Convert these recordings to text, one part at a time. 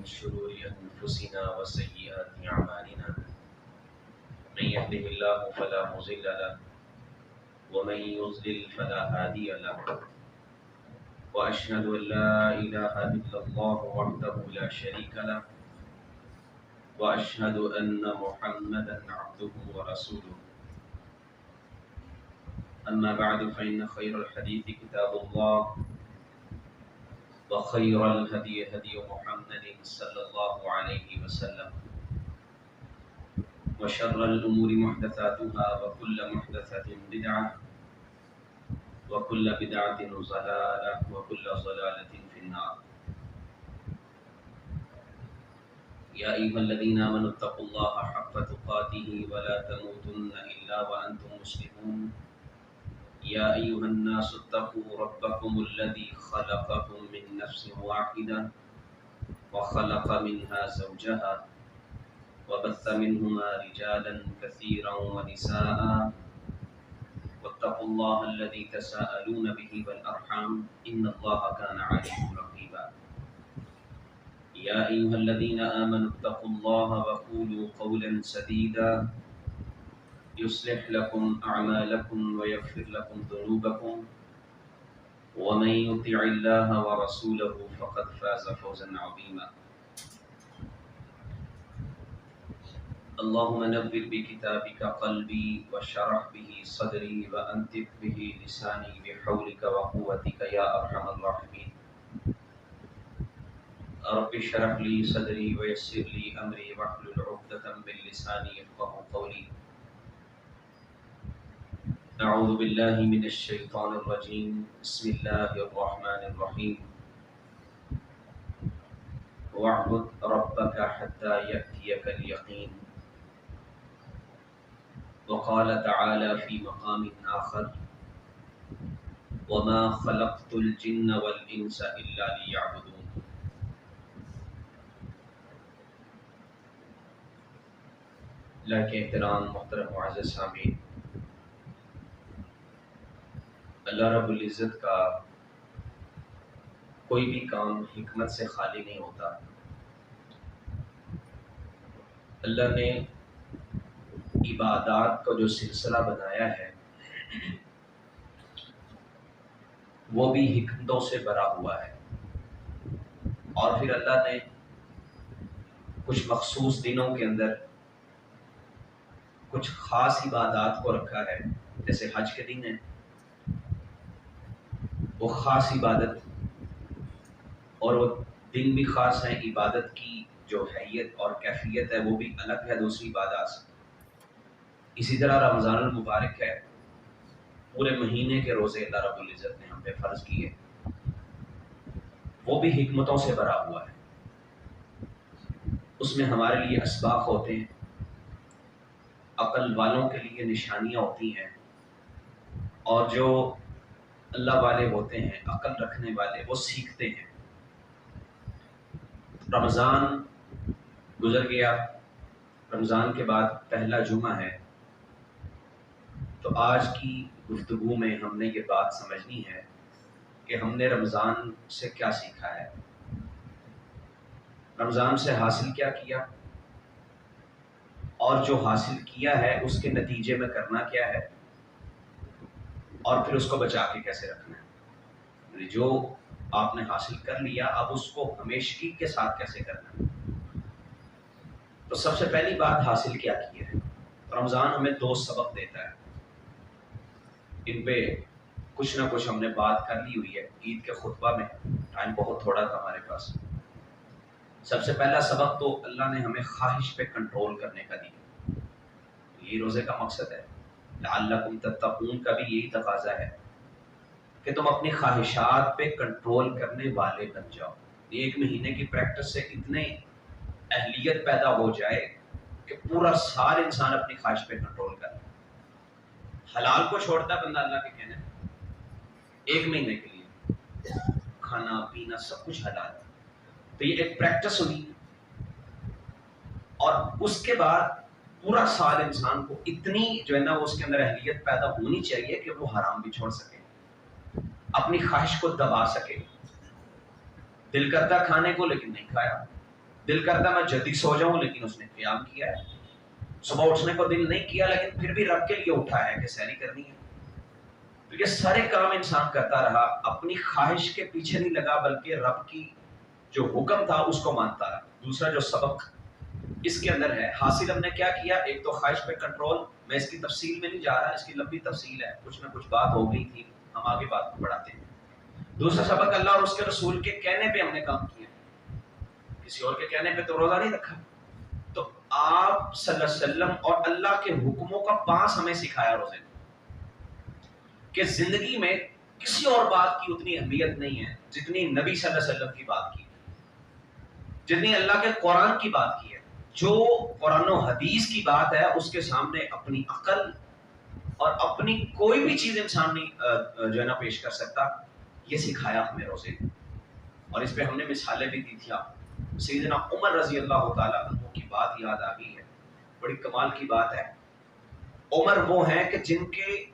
من شرور أنفسنا وسيئات أعمالنا من يهده الله فلا مضل له ومن يضلل فلا هادي له وأشهد أن لا إله إلا الله وحده لا شريك له وأشهد أن محمدا عبده ورسوله أما بعد فإن خير الحديث كتاب الله وخير الهدي هدي محمد صلى الله عليه وسلم وشر الأمور محدثاتها وكل محدثة بدعة وكل بدعة ضلالة وكل ضلالة في النار. يا أيها الذين آمنوا اتقوا الله حق تقاته ولا تموتن إلا وأنتم مسلمون. يا أيها الناس اتقوا ربكم الذي خلقكم من نفس واحدة وخلق منها زوجها وبث منهما رجالا كثيرا ونساء واتقوا الله الذي تساءلون به والأرحام إن الله كان عليكم رقيبا. يا أيها الذين آمنوا اتقوا الله وقولوا قولا سديدا يصلح لكم أعمالكم ويغفر لكم ذنوبكم ومن يطع الله ورسوله فقد فاز فوزا عظيما. اللهم نبر بكتابك قلبي وشرح به صدري وأنتق به لساني بحولك وقوتك يا أرحم الراحمين. رب اشرح لي صدري ويسر لي أمري واحلل عقدة من لساني يفقهوا قولي. أعوذ بالله من الشيطان الرجيم. بسم الله الرحمن الرحيم. واعبد ربك حتى يأتيك اليقين. وقال تعالى في مقام آخر وما خلقت الجن والإنس إلا ليعبدون. لائق احترام محترم معزز سامعین، اللہ رب العزت کا کوئی بھی کام حکمت سے خالی نہیں ہوتا. اللہ نے عبادات کا جو سلسلہ بنایا ہے وہ بھی حکمتوں سے بھرا ہوا ہے، اور پھر اللہ نے کچھ مخصوص دنوں کے اندر کچھ خاص عبادات کو رکھا ہے. جیسے حج کے دن ہے، وہ خاص عبادت، اور وہ دن بھی خاص ہیں. عبادت کی جو حیت اور کیفیت ہے وہ بھی الگ ہے دوسری عبادات سے. اسی طرح رمضان المبارک ہے، پورے مہینے کے روزے اللہ رب العزت نے ہم پہ فرض کیے، وہ بھی حکمتوں سے بھرا ہوا ہے. اس میں ہمارے لیے اسباق ہوتے ہیں، عقل والوں کے لیے نشانیاں ہوتی ہیں، اور جو اللہ والے ہوتے ہیں، عقل رکھنے والے، وہ سیکھتے ہیں. رمضان گزر گیا، رمضان کے بعد پہلا جمعہ ہے، تو آج کی گفتگو میں ہم نے یہ بات سمجھنی ہے کہ ہم نے رمضان سے کیا سیکھا ہے، رمضان سے حاصل کیا کیا، اور جو حاصل کیا ہے اس کے نتیجے میں کرنا کیا ہے، اور پھر اس کو بچا کے کیسے رکھنا ہے. جو آپ نے حاصل کر لیا اب اس کو ہمیشگی کے ساتھ کیسے کرنا ہے. تو سب سے پہلی بات حاصل کیا کی ہے. رمضان ہمیں دو سبق دیتا ہے، ان پہ کچھ نہ کچھ ہم نے بات کر لی ہوئی ہے عید کے خطبہ میں، ٹائم بہت تھوڑا تھا ہمارے پاس. سب سے پہلا سبق تو اللہ نے ہمیں خواہش پہ کنٹرول کرنے کا دیا. یہ روزے کا مقصد ہے، لعلکم تتقون کا بھی یہی تقاضا ہے کہ تم اپنی خواہشات پہ کنٹرول کرنے والے بن جاؤ. ایک مہینے کی پریکٹس سے اتنے اہلیت پیدا ہو جائے کہ پورا سال انسان اپنی خواہش پہ کنٹرول کر لے. حلال کو چھوڑتا بندہ اللہ کے کہنے ایک مہینے کے لیے کھانا پینا سب کچھ حلال. تو یہ ایک پریکٹس ہوئی، اور اس کے بعد پورا سال انسان کو اتنی جو ہے نا اس کے اندر اہلیت پیدا ہونی چاہیے کہ وہ حرام بھی چھوڑ سکے، اپنی خواہش کو دبا سکے. دل کرتا کھانے کو لیکن نہیں کھایا، دل کرتا میں جلدی سو جاؤں، لیکن اس نے قیام کیا ہے. صبح اٹھنے کو دل نہیں کیا لیکن پھر بھی رب کے لیے اٹھا ہے کہ سحری کرنی ہے. تو یہ سارے کام انسان کرتا رہا، اپنی خواہش کے پیچھے نہیں لگا بلکہ رب کی جو حکم تھا اس کو مانتا رہا. دوسرا جو سبق اس کے اندر ہے، حاصل ہم نے کیا کیا؟ ایک تو خواہش پہ کنٹرول. میں اس کی تفصیل میں نہیں جا رہا، اس کی لمبی تفصیل ہے، کچھ نہ کچھ بات ہو گئی تھی، ہم آگے بات کو بڑھاتے ہیں. دوسرا سبق، اللہ اور اس کے رسول کے کہنے پہ ہم نے کام کیا، کسی اور کے کہنے پہ تو روزہ نہیں رکھا. تو آپ صلی اللہ علیہ وسلم اور اللہ کے حکموں کا پاس ہمیں سکھایا روزے کہ زندگی میں کسی اور بات کی اتنی اہمیت نہیں ہے جتنی نبی صلی اللہ علیہ وسلم کی بات کی، جتنی اللہ کے قرآن کی بات کی ہے. جو قرآن و حدیث کی بات ہے اس کے سامنے اپنی عقل اور اپنی کوئی بھی چیز انسان نہیں جو ہے نا پیش کر سکتا. یہ سکھایا ہمیں روزے. اور اس پہ ہم نے مثالیں بھی دی تھی. آپ سیدنا عمر رضی اللہ تعالیٰ عنہ کی بات یاد آ گئی ہے، بڑی کمال کی بات ہے. عمر وہ ہیں کہ جن کے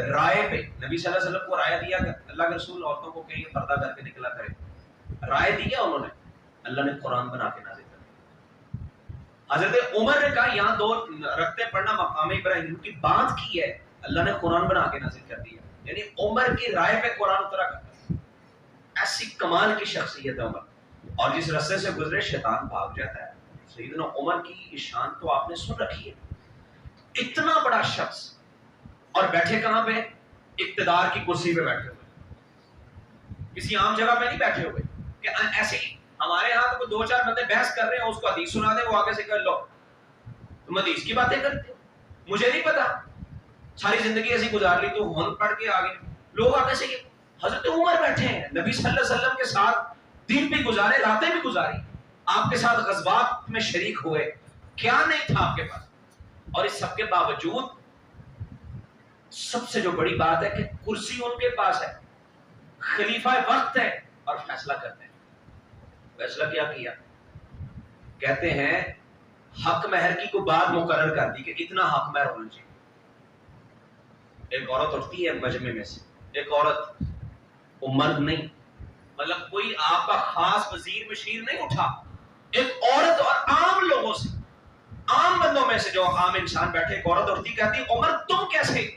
رائے پہ نبی صلی اللہ علیہ وسلم کو رائے دیا کہ اللہ کے رسول عورتوں کو کہ یہ پردہ کر کے نکلا کرے، رائے دیا انہوں نے، اللہ نے قرآن بنا کے نازل کر دیا. حضرت عمر نے کہا یہاں دو رکھتے پڑھنا مقام ابراہیم کی بات کی ہے، اللہ نے قرآن بنا کے نازل کر دیا. یعنی عمر کی رائے پہ قرآن اترا کرتا. ایسی کمال کی شخصیت ہے عمر، اور جس رستے سے گزرے شیطان بھاگ جاتا ہے. سیدنا عمر کی شان تو آپ نے سن رکھی ہے. اتنا بڑا شخص اور بیٹھے کہاں پہ؟ اقتدار کی کرسی پہ بیٹھے ہوئے، کسی عام جگہ پہ نہیں بیٹھے ہوئے کہ ایسے ہی ہمارے ہاں تو دو چار بندے بحث کر رہے ہیں، اس کو حدیث سنا دے، وہ آگے سے کر لو تم حدیث کی باتیں کرتے ہو، مجھے نہیں پتا، ساری زندگی ایسی گزار لی تو ہون پڑھ کے آگے لوگ آگے سے. حضرت عمر بیٹھے ہیں نبی صلی اللہ علیہ وسلم کے ساتھ، دن بھی گزارے، راتیں بھی گزاری، آپ کے ساتھ غزوات میں شریک ہوئے، کیا نہیں تھا آپ کے پاس. اور اس سب کے باوجود سب سے جو بڑی بات ہے کہ کرسی ان کے پاس ہے، خلیفہ وقت ہے اور فیصلہ کرتے ہیں. فیصلہ کیا کیا؟ کہتے ہیں حق مہر کی کوئی بات مقرر کر دی کہ اتنا حق مہر ہونا چاہیے. ایک عورت اٹھتی ہے مجمع میں سے، ایک عورت، وہ مرد نہیں، مطلب کوئی آپ کا خاص وزیر مشیر نہیں اٹھا، ایک عورت اور عام لوگوں سے، عام بندوں میں سے جو عام انسان بیٹھے، ایک عورت اٹھتی کہتی عمر تم کیسے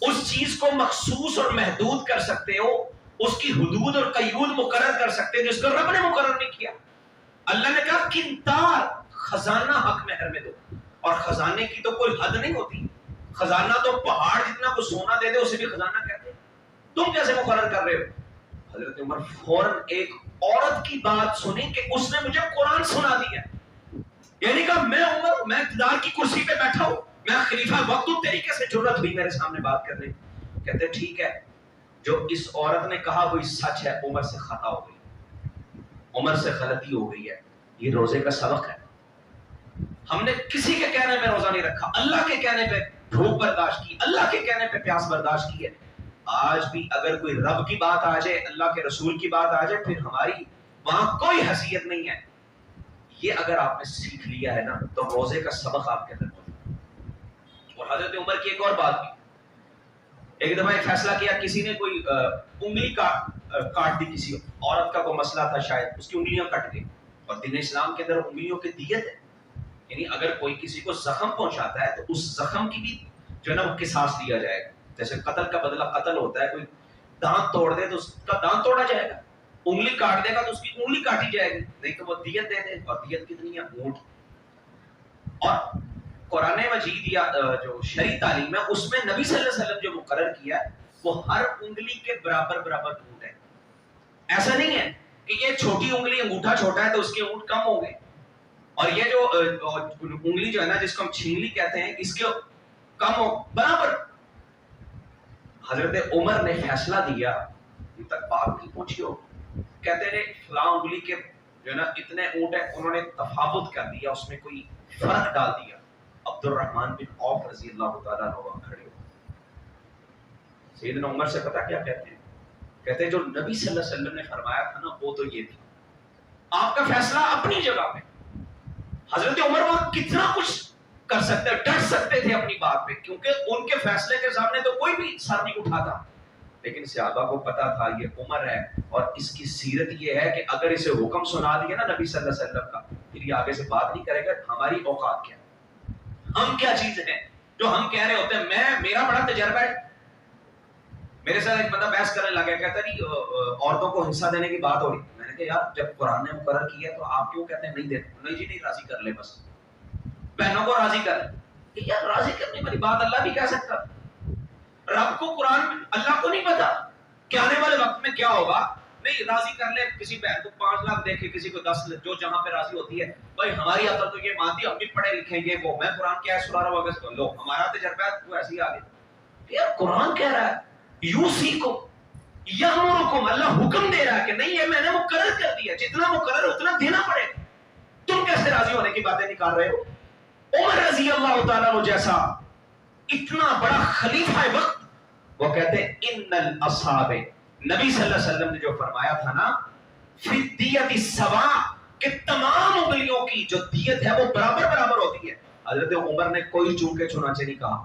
اس چیز کو مخصوص اور محدود کر سکتے ہو، اس کی حدود اور قیود مقرر کر سکتے ہیں جس کو رب نے مقرر نہیں کیا. اللہ نے کہا کنتار خزانہ حق مہر میں دو، اور خزانے کی تو کوئی حد نہیں ہوتی. خزانہ تو پہاڑ جتنا کو سونا دے دے اسے بھی خزانہ کہتے ہیں، تم کیسے مقرر کر رہے ہو؟ حضرت عمر فوراً ایک عورت کی بات سنی کہ اس نے مجھے قرآن سنا دیا، یعنی کہ میں عمر، میں اقتدار کی کرسی پہ بیٹھا ہوں، میں خلیفہ وقت ہوں، تیری کیسے جرأت ہوئی میرے سامنے بات کرنے؟ کہتے ٹھیک ہے، جو اس عورت نے کہا وہی سچ ہے، عمر سے خطا ہو گئی، عمر سے غلطی ہو گئی ہے. یہ روزے کا سبق ہے. ہم نے کسی کے کہنے پہ روزہ نہیں رکھا، اللہ کے کہنے پہ بھوک برداشت کی، اللہ کے کہنے پہ پیاس برداشت کی ہے. آج بھی اگر کوئی رب کی بات آ جائے، اللہ کے رسول کی بات آ جائے، پھر ہماری وہاں کوئی حیثیت نہیں ہے. یہ اگر آپ نے سیکھ لیا ہے نا تو روزے کا سبق آپ کے اندر موجود ہے. اور حضرت عمر کی ایک اور بات بھی، ایک دفعہ ایک فیصلہ کیا، کسی نے کوئی انگلی کاٹ دی، کسی عورت کا کوئی مسئلہ تھا، شاید اس کی انگلیاں کٹ گئی. اور دین اسلام کے اندر انگلیوں کی دیت ہے، یعنی اگر کوئی کسی کو زخم پہنچاتا ہے تو اس زخم کی بھی جو ہے نا وہ قصاص لیا جائے گا. جیسے قتل کا بدلہ قتل ہوتا ہے، کوئی دانت توڑ دے تو اس کا دانت توڑا جائے گا، انگلی کاٹ دے گا تو اس کی انگلی کاٹی جائے گی، نہیں تو وہ دیت دے دے. اور دیت کتنی ہے؟ اونٹ. اور قرآن مجید یا جو شرعی تعلیم ہے اس میں نبی صلی اللہ علیہ وسلم جو مقرر کیا ہے وہ ہر انگلی کے برابر برابر اونٹ ہے. ایسا نہیں ہے کہ یہ چھوٹی انگلی، انگوٹھا چھوٹا ہے تو اس کے اونٹ کم ہو گئے، اور یہ جو انگلی جو ہے نا جس کو ہم چھینگلی کہتے ہیں اس کے کم ہو، برابر. حضرت عمر نے فیصلہ دیا، ان تک بات نہیں پہنچی ہو، کہتے ہیں فلاں انگلی کے جو ہے نا اتنے اونٹ ہیں، انہوں نے تفاوت کر دیا، اس میں کوئی فرق ڈال دیا. عبد الرحمن بن عوف رضی اللہ تعالیٰ عنہ کھڑے ہو، سیدنا عمر سے پتہ کیا کہتے ہیں؟ کہتے ہیں جو نبی صلی اللہ علیہ وسلم نے فرمایا تھا نا وہ تو یہ تھا، آپ کا فیصلہ اپنی جگہ پہ. حضرت عمر وہاں کتنا کچھ کر سکتے، ڈٹ سکتے تھے اپنی بات پہ، کیونکہ ان کے فیصلے کے سامنے تو کوئی بھی سر نہیں اٹھاتا. لیکن صحابہ کو پتا تھا یہ عمر ہے اور اس کی سیرت یہ ہے کہ اگر اسے حکم سنا دیا نا نبی صلی اللہ علیہ وسلم کا پھر یہ آگے سے بات نہیں کرے گا ہماری اوقات کیا، ہم کیا چیز ہیں جو ہم کہہ رہے ہوتے ہیں. میرا بڑا تجربہ ہے. میرے ساتھ ایک بندہ بحث کرنے لگا کہتا نہیں عورتوں کو حصہ دینے کی بات ہو رہی. میں نے کہا یار جب قرآن نے مقرر کیا تو آپ کیوں کہتے ہیں نہیں دیتے؟ نہیں جی نہیں، راضی کر لے، بس بہنوں کو راضی کر لے. یار راضی کرنے والی بات اللہ بھی کہہ سکتا. رب کو قرآن میں اللہ کو نہیں پتا کہ آنے والے وقت میں کیا ہوگا. نہیں راضی کر لے، کسی بہن کو 5 لاکھ دے کے کسی کو 10 جو جہاں پہ راضی ہوتی ہے. بھائی ہماری عقل تو یہ مانتی ہم بھی پڑھے لکھیں گے وہ میں قرآن کیا ہے سنا رہا ہوں اگر لو ہمارا تجربہ ہے تو ایسے ہی آگے. یار قرآن کہہ رہا ہے یوسیکم یامرکم، اللہ حکم دے رہا ہے کہ نہیں یہ میں نے مقرر کر دیا، جتنا مقرر اتنا دینا پڑے. تم کیسے راضی ہونے کی باتیں نکال رہے ہو؟ عمر رضی اللہ تعالیٰ عنہ جیسا اتنا بڑا خلیفہ وقت وہ کہتے ہیں ان الاصحاب، نبی صلی اللہ علیہ وسلم نے جو فرمایا تھا نا فی الدیۃ السواء کہ تمام انگلیوں کی جو دیت ہے وہ برابر برابر ہوتی ہے. حضرت عمر نے کوئی چونکے چنانچہ نہیں کہا،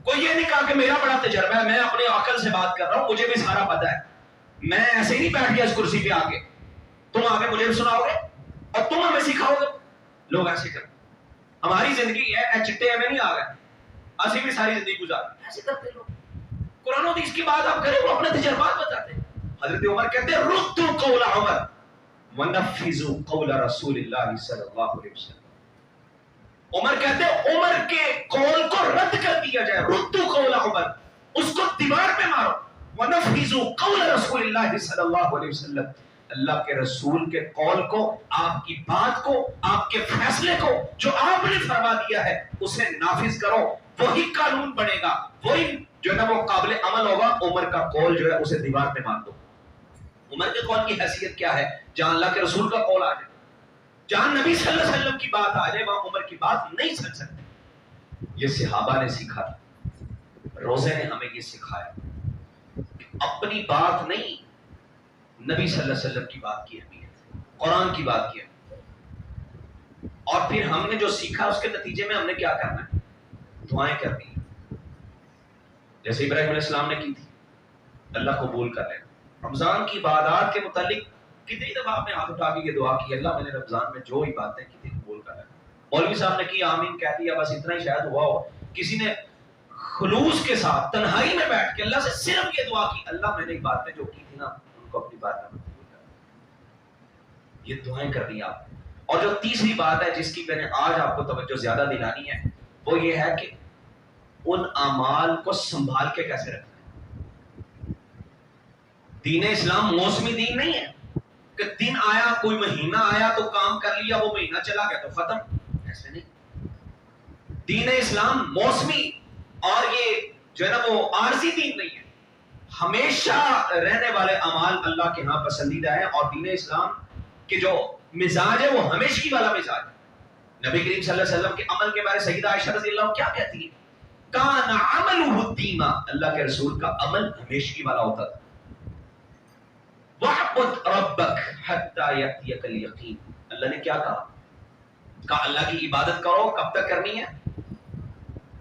کوئی یہ نہیں کہا کہ میرا بڑا تجربہ ہے میں اپنے عقل سے بات کر رہا ہوں مجھے بھی سارا پتا ہے، میں ایسے ہی نہیں بیٹھ گیا اس کرسی پہ آگے تم آگے مجھے بھی سناؤ گے اور تم ہمیں سکھاؤ گے. لوگ ایسے کرتے، ہماری زندگی ہے چٹے میں نہیں آ گئے، اسی بھی ساری زندگی گزار ایسے کرتے لوگ. قرآن و حدیث کی بات آپ کریں وہ اپنے تجربات بتاتے. حضرت عمر کہتے ہیں ردوا قول عمر ونفذوا قول رسول اللہ صلی اللہ علیہ وسلم. عمر کہتے ہیں عمر کے قول کو رد کر دیا جائے. ردوا قول عمر، اس کو دیوار پہ مارو. ونفذوا قول رسول اللہ صلی اللہ علیہ وسلم، اللہ کے رسول کے قول کو، آپ کی بات کو، آپ کے فیصلے کو جو آپ نے فرما دیا ہے اسے نافذ کرو. وہی قانون بنے گا، وہی جو ہے نا وہ قابل عمل ہوگا. عمر کا قول جو ہے اسے دیوار پہ مار دو. عمر کے قول کی حیثیت کیا ہے؟ جہاں اللہ کے رسول کا قول آ جائے، جہاں نبی صلی اللہ علیہ وسلم کی بات آ جائے وہاں عمر کی بات نہیں سن سکتے. یہ صحابہ نے سیکھا تھا، روزے نے ہمیں یہ سکھایا اپنی بات نہیں، نبی صلی اللہ علیہ وسلم کی بات کی اہمیت، قرآن کی بات کی اہمیت. اور پھر ہم نے جو سیکھا اس کے نتیجے میں ہم نے کیا کرنا ہے؟ دعائیں کرنی ہیں جیسے ابراہیم علیہ السلام نے کی تھی، اللہ قبول کر لے. رمضان کی عبادات کے متعلق کتنی دفعہ آپ نے ہاتھ اٹھا کے یہ دعا کی اللہ میں نے رمضان میں جو عبادتیں کی تھی قبول کر لے. مولوی صاحب نے کی آمین کہہ دیا بس اتنا ہی شاید ہوا ہو. کسی نے خلوص کے ساتھ تنہائی میں بیٹھ کے اللہ سے صرف یہ دعا کی اللہ میں نے باتیں جو کی تھی نا ان کو اپنی بات میں قبول کر لے. یہ دعائیں کرنی آپ. اور جو تیسری بات ہے جس کی میں نے آج آپ کو توجہ زیادہ دلانی ہے وہ یہ ہے کہ ان اعمال کو سنبھال کے کیسے رکھنا ہے. دین اسلام موسمی دین نہیں ہے کہ دن آیا کوئی مہینہ آیا تو کام کر لیا وہ مہینہ چلا گیا تو ختم، ایسے نہیں. دین اسلام موسمی اور یہ جو ہے نا وہ عارضی دین نہیں ہے، ہمیشہ رہنے والے اعمال اللہ کے ہاں پسندیدہ ہے. اور دین اسلام کے جو مزاج ہے وہ ہمیشگی والا مزاج ہے. نبی کریم صلی اللہ علیہ وسلم کے عمل کے بارے سیدہ عائشہ رضی اللہ عنہا کیا کہتی ہے؟ کان عملہ الدیمہ، اللہ کے رسول کا عمل ہمیشگی والا ہوتا تھا. وَعْبُدْ رَبَّكَ حَتَّى يَأْتِيَكَ الْيَقِينُ، اللہ نے کیا کہا؟ کہا اللہ کی عبادت کرو. کب تک کرنی ہے؟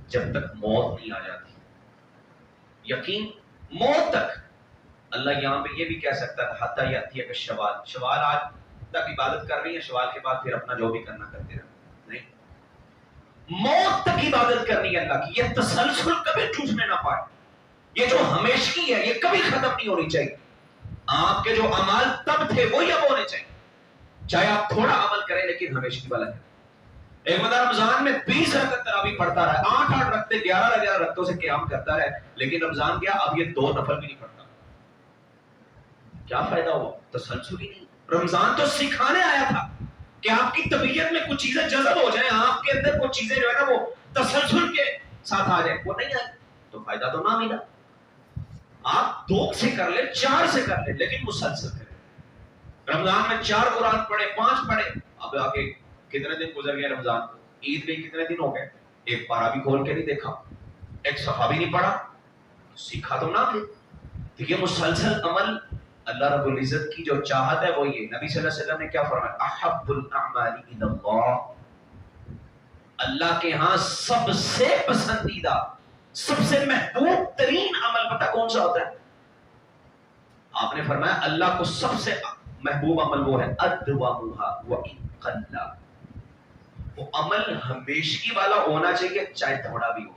جب تک موت نہیں آ جاتی. یقین موت تک. اللہ یہاں پہ یہ بھی کہہ سکتا ہے حَتَّى يَأْتِيَكَ الشَّوَالِ، شوال آج تک عبادت کر رہی ہے، شوال کے بعد پھر اپنا جو بھی کرنا کرتے رہے. نہیں، موت تک عبادت کرنی ہے اللہ کی. یہ تسلسل کبھی ٹوٹنے نہ پائے. یہ جو ہمیشگی ہے یہ کبھی ختم نہیں ہونی چاہیے. آپ کے جو عمال تب تھے وہی اب ہونے چاہیے، چاہے آپ تھوڑا عمل کریں لیکن ہمیشگی والا ہے. ایک بندہ رمضان میں 20 رکعت تراویح پڑھتا رہا، 8 رکعتیں 11 رکعتوں سے قیام کرتا رہا، لیکن رمضان گیا اب یہ 2 نفل بھی نہیں پڑھتا. کیا فائدہ ہوا؟ تسلسل ہی نہیں. رمضان تو سکھانے آیا تھا کہ آپ کی طبیعت میں کچھ چیزیں جذب ہو جائیں، آپ کے اندر کچھ چیزیں جو ہے نا وہ تسلسل کے ساتھ آ جائیں. وہ نہیں آئی تو فائدہ تو نہ ملا. آپ 2 سے کر لیں، 4 سے کر لیں، لیکن مسلسل کریں. رمضان میں 4 قرآن پڑھے، 5 پڑھے. اب آگے کتنے دن گزر گئے رمضان کو، عید میں کتنے دن ہو گئے، ایک پارا بھی کھول کے نہیں دیکھا، ایک صفحہ بھی نہیں پڑھا. سیکھا تو نہ تھے. دیکھیے مسلسل عمل اللہ رب العزت کی جو چاہت ہے وہ یہ. نبی صلی اللہ علیہ وسلم نے کیا فرمایا؟ احب الاعمال الی اللہ، اللہ کے ہاں سب سے پسندیدہ، سب سے محبوب ترین عمل پتہ کون سا ہوتا ہے؟ آپ نے فرمایا اللہ کو سب سے محبوب عمل وہ ہے ادومھا وان قل، وہ عمل ہمیشگی والا ہونا چاہیے چاہے تھوڑا بھی ہو.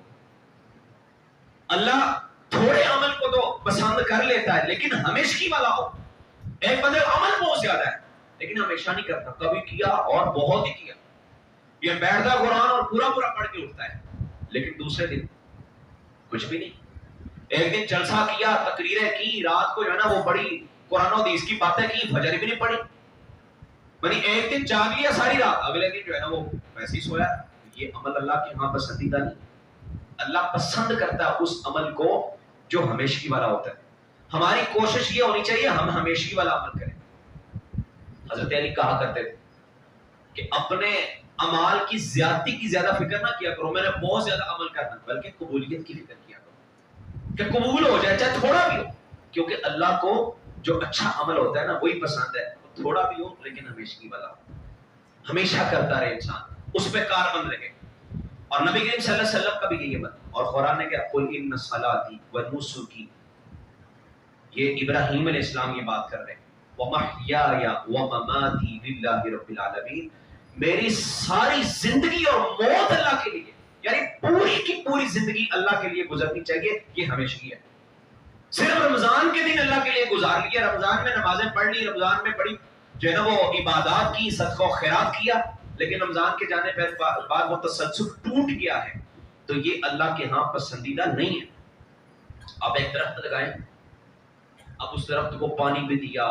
اللہ تھوڑے عمل کو تو پسند کر لیتا ہے لیکن ہمیشگی والا ہو. ایک بندے عمل بہت زیادہ ہے لیکن ہمیشہ نہیں کرتا، کبھی کیا اور بہت ہی کیا. یہ بیٹھتا قرآن اور پورا پورا پڑھ کے اٹھتا ہے لیکن دوسرے دن کچھ بھی نہیں. ایک دن جلسہ کیا، تقریریں کی، رات کو جو ہے نا وہ بڑی قرآن و حدیث کی باتیں کی، فجر بھی نہیں پڑھی. یعنی ایک دن جاگ لیا ساری رات، اگلے دن جو ہے نا وہ ویسے ہی سویا. یہ عمل اللہ کے ہاں پسندیدہ نہیں. اللہ پسند کرتا ہے اس عمل کو جو ہمیشگی والا ہوتا ہے. ہماری کوشش یہ ہونی چاہیے ہم ہمیشگی والا عمل کریں. حضرت علی کہا کرتے تھے کہ اپنے اعمال کی زیادتی کی زیادہ فکر نہ کیا کرو، میں نے بہت زیادہ عمل کرنا، بلکہ قبولیت کی فکر کیا کرو کہ قبول ہو جائے چاہے تھوڑا بھی ہو. کیونکہ اللہ کو جو اچھا عمل ہوتا ہے نا وہی پسند ہے، تھوڑا بھی ہو لیکن ہمیشگی والا ہو، ہمیشہ کرتا رہے انسان، اس پہ کاربند رہے. اور نبی کریم صلی اللہ علیہ وسلم کا بھی یہی بات. اور قرآن نے کیا قل ان صلاتی ونسکی، یہ ابراہیم علیہ السلام یہ بات کر رہے ہیں، ومحیایا ومماتی للہ رب العالمین، میری ساری زندگی اور موت اللہ کے لیے، یعنی پوری کی پوری زندگی اللہ کے لیے گزرنی چاہیے. یہ ہمیشہ ہے. صرف رمضان کے دن اللہ کے لیے گزار لیا، رمضان میں نمازیں پڑھ لی، رمضان میں بڑی جو ہے نا وہ عبادات کی، صدقہ و خیرات کیا، لیکن رمضان کے جانے پر بعد وہ تسلسل ٹوٹ گیا ہے، تو یہ اللہ کے ہاں پسندیدہ نہیں ہے. آپ ایک درخت لگائیں، اب اس درخت کو پانی بھی دیا،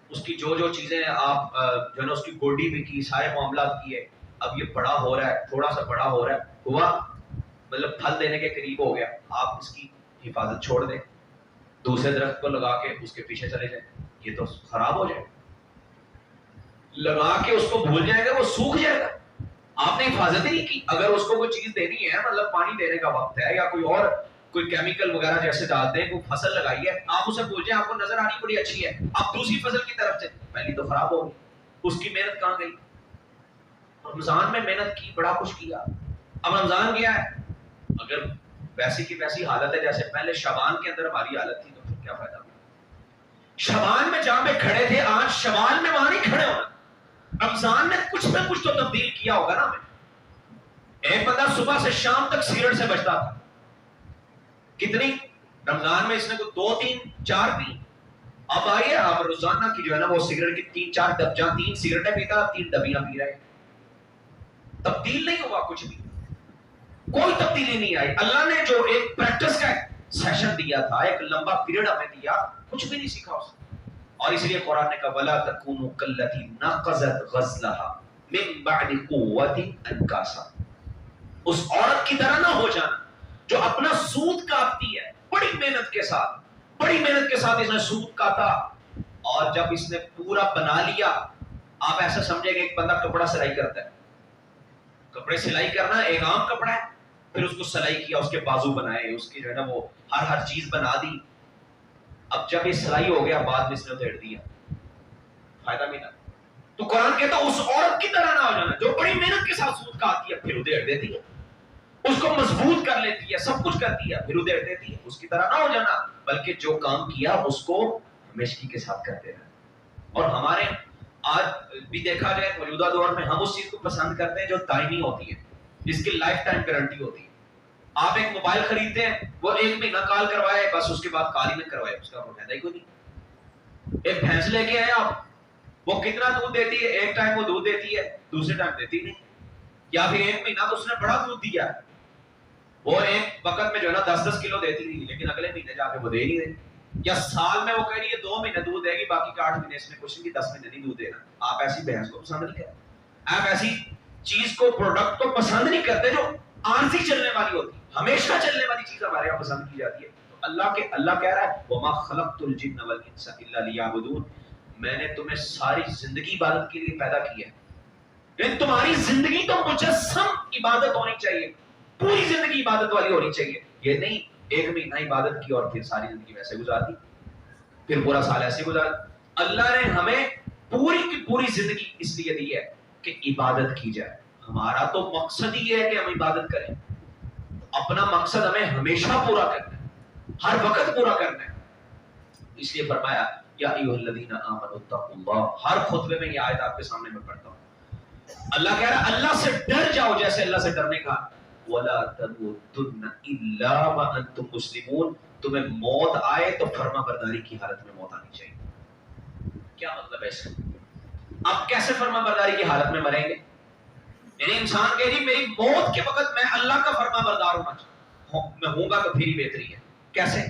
اس کی جو جو چیزیں آپ جو ہے نا اس کی گوڈی بھی کی، سارے معاملات کیے، اب یہ بڑا ہو رہا ہے، تھوڑا سا بڑا ہو رہا ہے، ہوا مطلب پھل دینے کے قریب ہو گیا، آپ اس کی حفاظت چھوڑ دیں، دوسرے درخت کو لگا کے اس کے پیچھے چلے جائیں، یہ تو خراب ہو جائے. لگا کے اس کو بھول جائے گا، وہ سوکھ جائے گا. آپ نے حفاظت ہی نہیں کی. اگر اس کو کوئی چیز دینی ہے، مطلب پانی دینے کا وقت ہے یا کوئی اور کوئی کیمیکل وغیرہ جیسے ڈالتے ہیں، کوئی فصل لگائی ہے، آپ اسے بھول جائیں، آپ کو نظر آنی بڑی اچھی ہے، آپ دوسری فصل کی طرف سے، پہلی تو خراب ہوگی، اس کی محنت کہاں گئی. رمضان میں محنت کی، بڑا کچھ کیا، اب رمضان گیا ہے، اگر ویسی کی ویسی حالت ہے جیسے پہلے شعبان کے اندر ہماری حالت تھی، تو پھر کیا فائدہ. شعبان میں جہاں پہ کھڑے تھے آج شوال میں وہاں نہیں کھڑے ہونا. رمضان نے کچھ نہ کچھ تو تبدیل کیا ہوگا نا. ہمیں ایک بندہ صبح سے شام تک سگریٹ سے بچتا تھا، کتنی رمضان میں اس نے کو 2 3 4 پی، اب آئیے آپ روزانہ کی جو ہے نا وہ سگریٹ کی 3 4 ڈب، جہاں 3 سگریٹیں پیتا 3 ڈبیاں پی رہے. تبدیل نہیں ہوا، کچھ بھی کوئی تبدیلی نہیں آئی. اللہ نے جو ایک پریکٹس کا سیشن دیا تھا، ایک لمبا پیریڈ ہمیں دیا، کچھ بھی نہیں سیکھا اس نے. اور اس لیے قرآن نے کہا وَلَا تَكُونُوا كَالَّتِي نَقَضَتْ غَزْلَهَا مِن بَعْدِ قُوَّةٍ أَنْكَاثًا، اس عورت کی طرح نہ ہو جانا جو اپنا سود کاٹتی ہے بڑی محنت کے ساتھ، بڑی محنت کے ساتھ اس نے سود کاٹا، اور جب اس نے پورا بنا لیا، آپ ایسا سمجھے کہ ایک بندہ کپڑا سلائی کرتا ہے، کپڑے سلائی کرنا ایک عام کپڑا ہے، پھر اس کو سلائی کیا، اس کے بازو بنائے، اس کی جو ہے نا وہ ہر چیز بنا دی. اب جب یہ سلائی ہو گیا، بعد میں اس نے ادھیڑ دیا، فائدہ ملا. تو قرآن کہتا اس عورت کی طرح نہ ہو جانا جو بڑی محنت کے ساتھ سود کاٹتی ہے پھر ادھیڑ دیتی ہے، اس کو مضبوط کر لیتی ہے، سب کچھ کرتی ہے، پھر ادھیڑ دیتی ہے. اس کی طرح نہ ہو جانا، بلکہ جو کام کیا اس کو ہمیشگی کے ساتھ کرتے رہنا. اور ہمارے آج بھی دیکھا جائے موجودہ دور میں ہم اس چیز کو پسند کرتے ہیں جو دائمی ہوتی ہے، جس کی لائف ٹائم گارنٹی ہوتی ہے. آپ ایک موبائل خریدتے ہیں، وہ 1 مہینہ کال کروائے، بس اس کے بعد کال ہی میں کروائے، اس کا کوئی فائدہ ہی کوئی نہیں. ایک بھینس لے کے آئے آپ، وہ کتنا دودھ دیتی ہے، ایک ٹائم وہ دودھ دیتی ہے، دوسرے ٹائم دیتی نہیں. یا پھر 1 مہینہ تو اس نے بڑا دودھ دیا ہے، وہ ایک وقت میں جو ہے نا 10 کلو دیتی تھی، لیکن اگلے مہینے جا کے وہ دے نہیں رہی. یا سال میں وہ کہہ رہی ہے 2 مہینے دودھ دے گی، باقی 8 مہینے اس نے کچھ نہیں، 10 مہینے نہیں دودھ دینا. آپ ایسی بھینس کو پسند نہیں کرتے، آپ ایسی چیز کو، پروڈکٹ کو پسند نہیں کرتے جو عارضی چلنے والی ہوتی، ہمیشہ چلنے والی چیز ہمارے یہاں پسند کی جاتی ہے. تو اللہ کہہ رہا ہے وَمَا خَلَقْتُ الْجِنَّ وَالْإِنسَ إِلَّا لِيَعْبُدُونِ، میں نے تمہیں ساری زندگی عبادت کے لیے پیدا کی ہے. لیکن تمہاری زندگی تو مجسم عبادت ہونی چاہیے، پوری زندگی عبادت والی ہونی چاہیے. یہ نہیں 1 مہینہ عبادت کی اور پھر ساری زندگی ویسے گزار دی، پھر پورا سال ایسے گزار. اللہ نے ہمیں پوری کی پوری زندگی اس لیے دی ہے کہ عبادت کی جائے. ہمارا تو مقصد ہی ہے کہ ہم عبادت کریں، اپنا مقصد ہمیں ہمیشہ پورا کرنا ہے، ہر وقت پورا کرنا ہے. اس لیے فرمایا یا ایھا الذین آمنوا اتقوا اللہ. ہر خطبے میں یہ آیت آپ کے سامنے میں پڑھتا ہوں. اللہ کہہ رہا ہے اللہ سے ڈر جاؤ جیسے اللہ سے ڈرنے کا. ولا تموتن الا وانتم مسلمون. تمہیں موت آئے تو فرما برداری کی حالت میں موت آنی چاہیے. کیا مطلب ہے اس کا؟ اب کیسے فرما برداری کی حالت میں مریں گے؟ یعنی انسان کہے جی میری موت کے وقت میں اللہ کا فرما بردار ہونا چاہیے، میں ہوں گا تو پھر ہی بہتری ہے. کیسے؟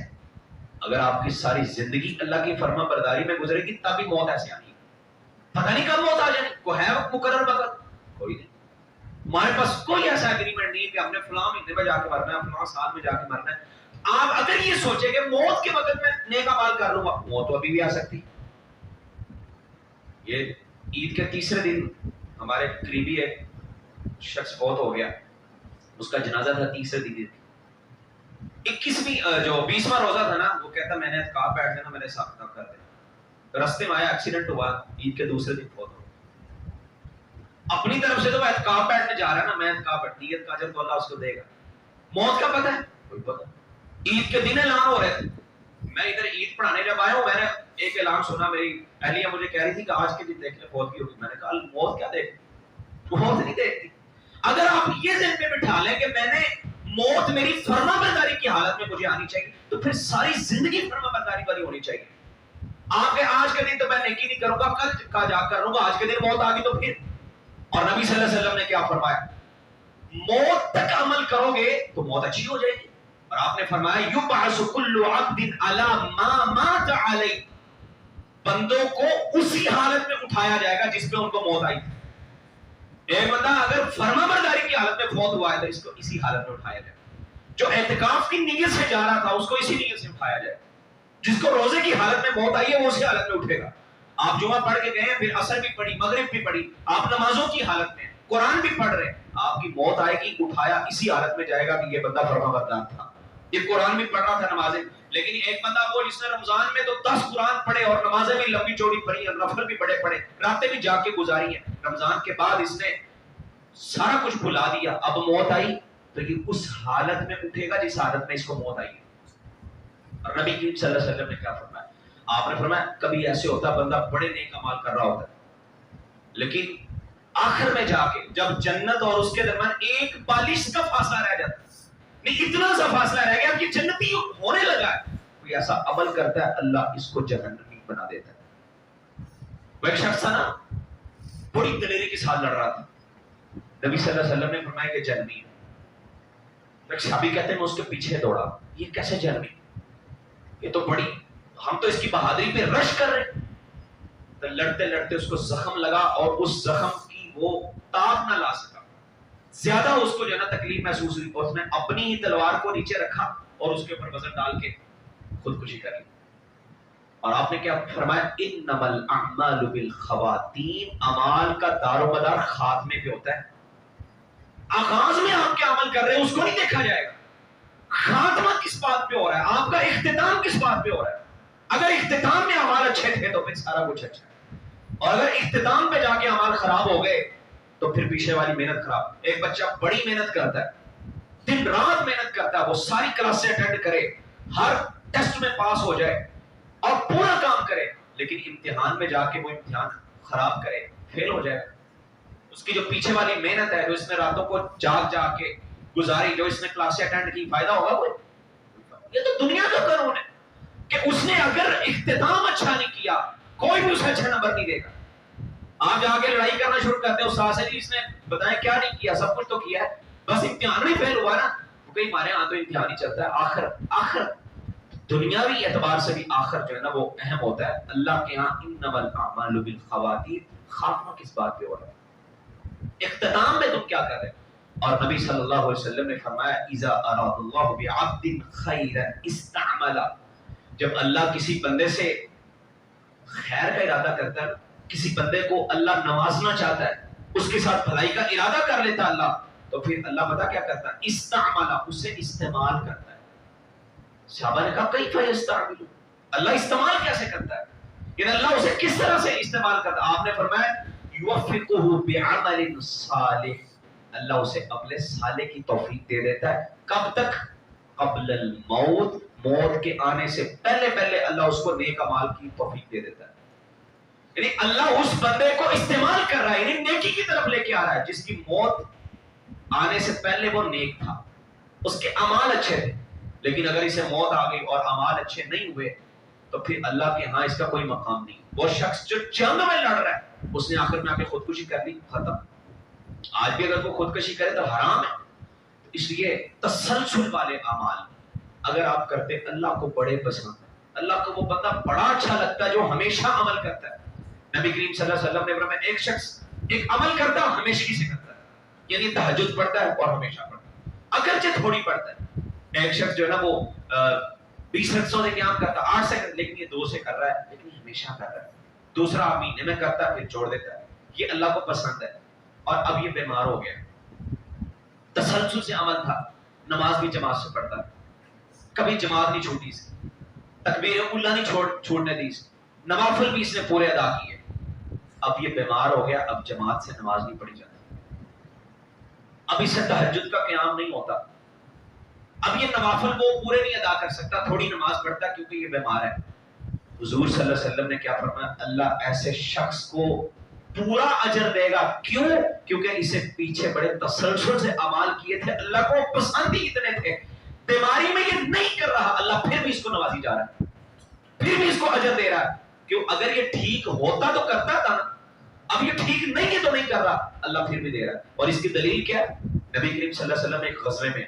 اگر آپ کی ساری زندگی اللہ کی فرما برداری میں گزرے گی تب ہی موت ایسے آنی ہے. پتہ نہیں کب موت آ جائے، کوئی ہے وقت مقرر وقت؟ کوئی نہیں. ہمارے پاس کوئی ایسا ایگریمنٹ نہیں کہ ہم نے فلاں مہینے میں جا کے مرنا ہے، فلاں سال میں جا کے مرنا ہے. آپ اگر یہ سوچیں کہ موت کے وقت میں نیک اعمال کر لوں گا، موت تو ابھی بھی آ سکتی. یہ عید کے تیسرے دن ہمارے قریبی ایک شخص فوت ہو گیا. اس کا جنازہ تھا تیسرے دن. 21واں جو 20واں روزہ تھا نا، وہ کہتا میں نے اعتکاف بیٹھ جانا، میرے ساتھ کر دے. راستے میں آیا، ایکسیڈنٹ ہوا، عید کے دوسرے دن فوت ہو. اپنی طرف سے تو وہ اعتکاف بیٹھنے جا رہا ہے نا، میں اعتکاف بیٹھ نیت کا اجر تو اللہ اس کو دے گا. موت کا پتہ ہے؟ کوئی پتہ. عید کے دن اعلان ہو رہے تھے. میں ادھر عید پڑھانے جب آیا ہوں، میں نے ایک اعلان سنا. میری اہلیہ مجھے کہہ رہی تھی کہ آج کے دن دیکھنے فوت کی ہوگی. میں نے کہا موت کیا دیکھ، موت نہیں دیکھتی. اگر آپ یہ ذہن میں بٹھا لیں کہ میں نے موت میری فرما برداری کی حالت میں مجھے آنی چاہیے، تو پھر ساری زندگی فرما برداری والی ہونی چاہیے. آپ کے آج کے دن تو میں نیکی نہیں کروں گا، کل کا جا کر لوں گا، آج کے دن موت آ گئی تو پھر. اور نبی صلی اللہ علیہ وسلم نے کیا فرمایا؟ موت تک عمل کرو گے تو موت اچھی ہو جائے گی. اور آپ نے فرمایا یبعث کل عبد علی ما مات علی. بندوں کو اسی حالت میں اٹھایا جائے گا جس پہ ان کو موت آئی. ایک بندہ اگر فرما برداری کی حالت میں فوت ہوا ہے تو اس کو اسی حالت میں اٹھایا جائے. جو اعتکاف کی نیت سے جا رہا تھا اس کو اسی نیت سے اٹھایا جائے. جس کو روزے کی حالت میں موت آئی ہے وہ اسی حالت میں اٹھے گا. آپ جمعہ پڑھ کے گئے، پھر عصر بھی پڑھی، مغرب بھی پڑھی، آپ نمازوں کی حالت میں قرآن بھی پڑھ رہے ہیں، آپ کی موت آئے گی، اٹھایا اسی حالت میں جائے گا کہ یہ بندہ فرما بردار تھا، یہ قرآن بھی پڑھ رہا تھا، نمازیں. لیکن ایک بندہ وہ جس نے رمضان میں تو 10 قرآن پڑھے اور نمازیں بھی لمبی چوڑی پڑھی ہیں، نفل بھی بڑے پڑھے، راتیں بھی جا کے گزاری ہیں، رمضان کے بعد اس نے سارا کچھ بھلا دیا. اب موت آئی تو یہ اس حالت میں اٹھے گا جس حالت میں اس کو موت آئی ہے. اور نبی کریم صلی اللہ علیہ وسلم نے کیا فرمایا؟ آپ نے فرمایا کبھی ایسے ہوتا بندہ بڑے نیک اعمال کر رہا ہوتا ہے، لیکن آخر میں جا کے جب جنت اور اس کے درمیان ایک بالش کا فاصلہ رہ جاتا ہے، نہیں اتنا سا فاصلہ رہ گیا کہ جنتی ہونے لگا ہے، کوئی ایسا عمل کرتا ہے اللہ اس کو جہنمی بنا دیتا ہے. وہ ایک شخص تھا نا، بڑی دلیری کے ساتھ لڑ رہا تھا. نبی صلی اللہ علیہ وسلم نے فرمایا کہ جہنمی ہے. ایک صحابی کہتے ہیں میں اس کے پیچھے دوڑا، یہ کیسے جہنمی؟ یہ تو بڑی، ہم تو اس کی بہادری پہ رش کر رہے ہیں. تو لڑتے لڑتے اس کو زخم لگا اور اس زخم کی وہ تاب نہ لا سکا. زیادہ اس کو جو ہے نا تکلیف محسوس ہوئی، اس نے اپنی ہی تلوار کو نیچے رکھا اور اس کے اوپر وزن ڈال کے خودکشی کر لی. اور آپ نے کیا فرمایا؟ انما الاعمال بالخواتیم. اعمال کا دار و مدار خاتمے پہ ہوتا ہے. آغاز میں آپ کیا عمل کر رہے ہیں اس کو نہیں دیکھا جائے گا، خاتمہ کس بات پہ ہو رہا ہے، آپ کا اختتام کس بات پہ ہو رہا ہے. اگر اختتام میں اعمال اچھے تھے تو پھر سارا کچھ اچھا ہے، اور اگر اختتام پہ جا کے اعمال خراب ہو گئے تو پھر پیچھے والی محنت خراب. ایک بچہ بڑی محنت کرتا ہے، دن رات محنت کرتا ہے، وہ ساری کلاسیں اٹینڈ کرے، ہر ٹیسٹ میں پاس ہو جائے اور پورا کام کرے، لیکن امتحان میں جا کے وہ امتحان خراب کرے، فیل ہو جائے. اس کی جو پیچھے والی محنت ہے، جو اس نے راتوں کو جاگ جاگ کے گزاری، جو اس نے کلاسیں اٹینڈ کی، فائدہ ہوگا کوئی؟ یہ تو دنیا کا قانون ہے کہ اس نے اگر اختتام اچھا نہیں کیا کوئی بھی اسے اچھا نمبر نہیں دے گا. آپ جا کے لڑائی کرنا شروع کرتے ہیں استاد سے، جی اس نے بتائیں کیا نہیں کیا، سب کچھ تو کیا ہے، بس امتحان میں فیل ہوا نا. کئی ہمارے ہاں تو امتحان ہی چلتا ہے. آخر دنیاوی اعتبار سے بھی آخر جو ہے نا وہ اہم ہوتا ہے. اللہ کے ہاں انما الاعمال بالخواتیم. خاتمہ کس بات پہ ہو رہا ہے، اختتام میں تم کیا کر رہے. اور نبی صلی اللہ علیہ وسلم نے فرمایا اذا اراد اللہ بعبد خیرا استعمل. جب اللہ کسی بندے سے خیر کا ارادہ کرتا ہے، کسی بندے کو اللہ نوازنا چاہتا ہے، اس کے ساتھ بھلائی کا ارادہ کر لیتا اللہ، تو پھر اللہ پتہ کیا کرتا ہے؟ استعمل، اسے استعمال کرتا ہے. صحابہ نے کہا کیف یستعمل، اللہ استعمال کیسے کرتا ہے؟ یعنی اللہ اسے کس طرح سے استعمال کرتا ہے؟ آپ نے فرمایا یوفقہ بعمل صالح. اللہ اسے عمل صالح کی توفیق دے دیتا ہے. کب تک؟ قبل الموت، موت کے آنے سے پہلے پہلے اللہ اس کو نیک اعمال کی توفیق دے دیتا ہے. یعنی اللہ اس بندے کو استعمال کر رہا ہے، یعنی نیکی کی طرف لے کے آ رہا ہے، جس کی موت آنے سے پہلے وہ نیک تھا، اس کے اعمال اچھے تھے. لیکن اگر اسے موت آ گئی اور اعمال اچھے نہیں ہوئے تو پھر اللہ کے ہاں اس کا کوئی مقام نہیں. وہ شخص جو جنگ میں لڑ رہا ہے اس نے آخر میں آ کے خودکشی کر لی، ختم. آج بھی اگر وہ خودکشی کرے تو حرام ہے. اس لیے تسلسل والے اعمال اگر آپ کرتے اللہ کو بڑے پسند ہے. اللہ کو وہ بندہ بڑا اچھا لگتا ہے جو ہمیشہ عمل کرتا ہے. نبی کریم صلی اللہ علیہ وسلم نے فرمایا ایک شخص ایک عمل کرتا ہے ہمیشہ سے کرتا ہے، یعنی تہجد پڑھتا ہے اور ہمیشہ پڑھتا ہے، اگرچہ تھوڑی پڑھتا ہے. ایک شخص جو ہے نا وہ 20 حصوں سے قیام کرتا ہے 8 سے، لیکن یہ 2 سے کر رہا ہے، لیکن ہمیشہ کر رہا ہے. دوسرا مہینے میں کرتا ہے پھر چھوڑ دیتا ہے. یہ اللہ کو پسند ہے. اور اب یہ بیمار ہو گیا، تسلسل سے عمل تھا، نماز بھی جماعت سے پڑھتا ہے، کبھی جماعت نہیں چھوٹی اس کی، تکبیر اللہ نہیں چھوڑنے دی اس کی، نوافل بھی اس نے پورے ادا کیے. اب یہ بیمار ہو گیا، اب جماعت سے نماز نہیں پڑھی جاتی، اب اس سے تہجد کا قیام نہیں ہوتا، اب یہ نوافل وہ پورے نہیں ادا کر سکتا، تھوڑی نماز پڑھتا کیونکہ یہ بیمار ہے. حضور صلی اللہ علیہ وسلم نے کیا فرمایا؟ اللہ ایسے شخص کو پورا اجر دے گا. کیوں؟ کیونکہ اسے پیچھے بڑے تسلسل سے اعمال کیے تھے، اللہ کو پسند ہی اتنے تھے. بیماری میں یہ نہیں کر رہا، اللہ پھر بھی اس کو نوازی جا رہا ہے، پھر بھی اس کو اجر دے رہا ہے. کیوں؟ اگر یہ ٹھیک ہوتا تو کرتا تھا نا، اب یہ ٹھیک نہیں ہے تو نہیں کر رہا، اللہ پھر بھی دے رہا ہے. اور اس کی دلیل کیا ہے؟ نبی کریم صلی اللہ علیہ وسلم ایک غزوے میں،